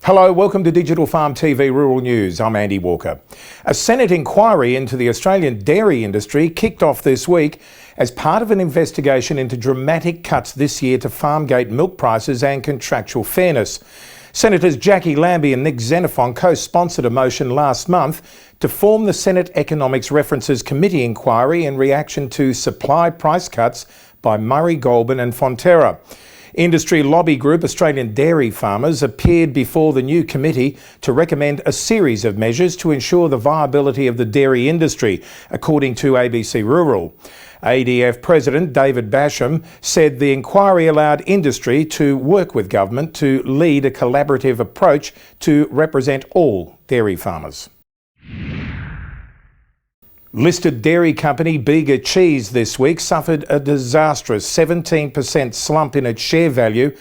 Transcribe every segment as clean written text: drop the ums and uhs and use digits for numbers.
Hello, welcome to Digital Farm TV Rural News. I'm Andy Walker. A Senate inquiry into the Australian dairy industry kicked off this week as part of an investigation into dramatic cuts this year to farmgate milk prices and contractual fairness. Senators Jackie Lambie and Nick Xenophon co-sponsored a motion last month to form the Senate Economics References Committee inquiry in reaction to supply price cuts by Murray Goulburn and Fonterra. Industry lobby group Australian Dairy Farmers appeared before the new committee to recommend a series of measures to ensure the viability of the dairy industry, according to ABC Rural. ADF President David Basham said the inquiry allowed industry to work with government to lead a collaborative approach to represent all dairy farmers. Listed dairy company Bega Cheese this week suffered a disastrous 17% slump in its share value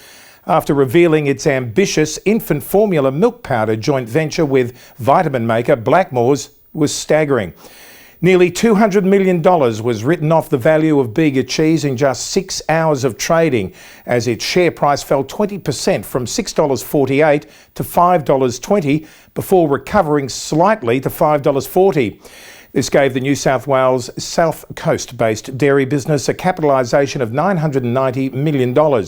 after revealing its ambitious infant formula milk powder joint venture with vitamin maker Blackmores was staggering. Nearly $200 million was written off the value of Bega Cheese in just 6 hours of trading as its share price fell 20% from $6.48 to $5.20 before recovering slightly to $5.40. This gave the New South Wales South Coast-based dairy business a capitalisation of $990 million.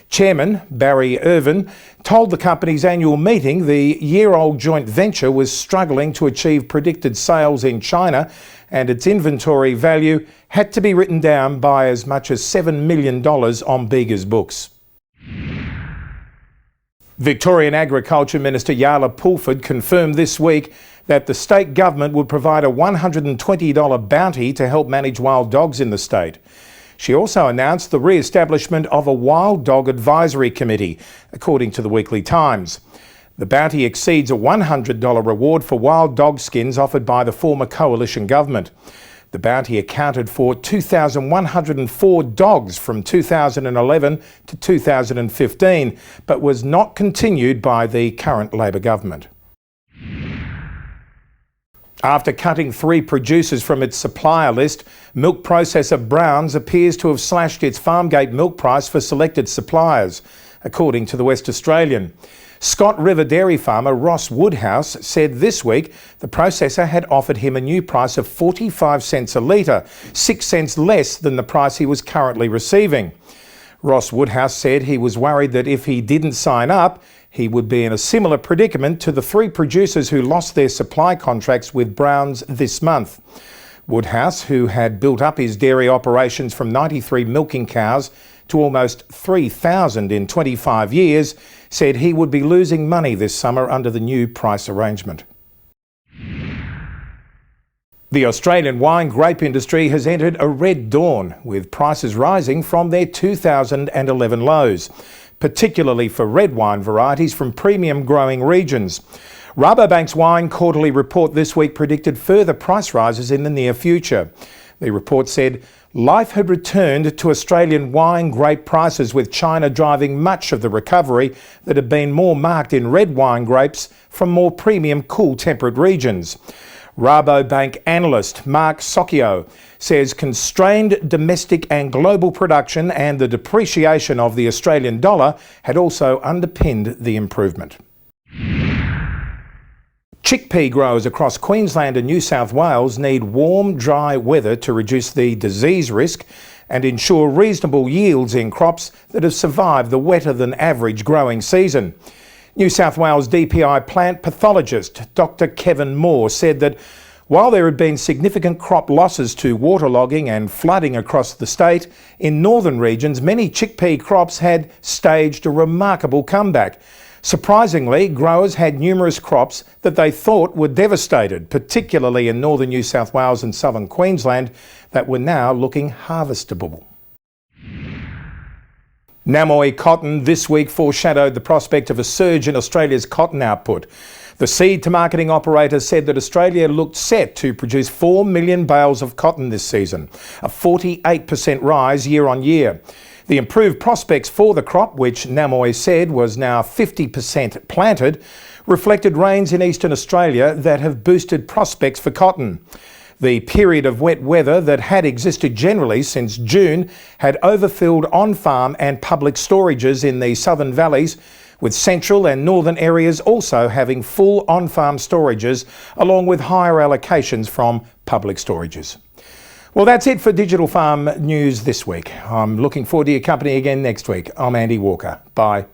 Chairman Barry Irvin told the company's annual meeting the year-old joint venture was struggling to achieve predicted sales in China and its inventory value had to be written down by as much as $7 million on Bega's books. Victorian Agriculture Minister Yala Pulford confirmed this week that the state government would provide a $120 bounty to help manage wild dogs in the state. She also announced the re-establishment of a Wild Dog Advisory Committee, according to the Weekly Times. The bounty exceeds a $100 reward for wild dog skins offered by the former coalition government. The bounty accounted for 2,104 dogs from 2011 to 2015, but was not continued by the current Labor government. After cutting 3 producers from its supplier list, milk processor Browns appears to have slashed its farmgate milk price for selected suppliers, according to the West Australian. Scott River dairy farmer Ross Woodhouse said this week the processor had offered him a new price of 45 cents a litre, 6 cents less than the price he was currently receiving. Ross Woodhouse said he was worried that if he didn't sign up, he would be in a similar predicament to the 3 producers who lost their supply contracts with Browns this month. Woodhouse, who had built up his dairy operations from 93 milking cows to almost 3,000 in 25 years, said he would be losing money this summer under the new price arrangement. The Australian wine grape industry has entered a red dawn, with prices rising from their 2011 lows, particularly for red wine varieties from premium growing regions. Rabobank's wine quarterly report this week predicted further price rises in the near future. The report said life had returned to Australian wine grape prices, with China driving much of the recovery that had been more marked in red wine grapes from more premium cool temperate regions. Rabobank analyst Mark Socchio says constrained domestic and global production and the depreciation of the Australian dollar had also underpinned the improvement. Chickpea growers across Queensland and New South Wales need warm, dry weather to reduce the disease risk and ensure reasonable yields in crops that have survived the wetter than average growing season. New South Wales DPI plant pathologist Dr Kevin Moore said that while there had been significant crop losses to waterlogging and flooding across the state, in northern regions many chickpea crops had staged a remarkable comeback. Surprisingly, growers had numerous crops that they thought were devastated, particularly in northern New South Wales and southern Queensland, that were now looking harvestable. Namoi Cotton this week foreshadowed the prospect of a surge in Australia's cotton output. The seed to marketing operator said that Australia looked set to produce 4 million bales of cotton this season, a 48% rise year on year. The improved prospects for the crop, which Namoi said was now 50% planted, reflected rains in eastern Australia that have boosted prospects for cotton. The period of wet weather that had existed generally since June had overfilled on-farm and public storages in the southern valleys, with central and northern areas also having full on-farm storages, along with higher allocations from public storages. Well, that's it for Digital Farm News this week. I'm looking forward to your company again next week. I'm Andy Walker. Bye.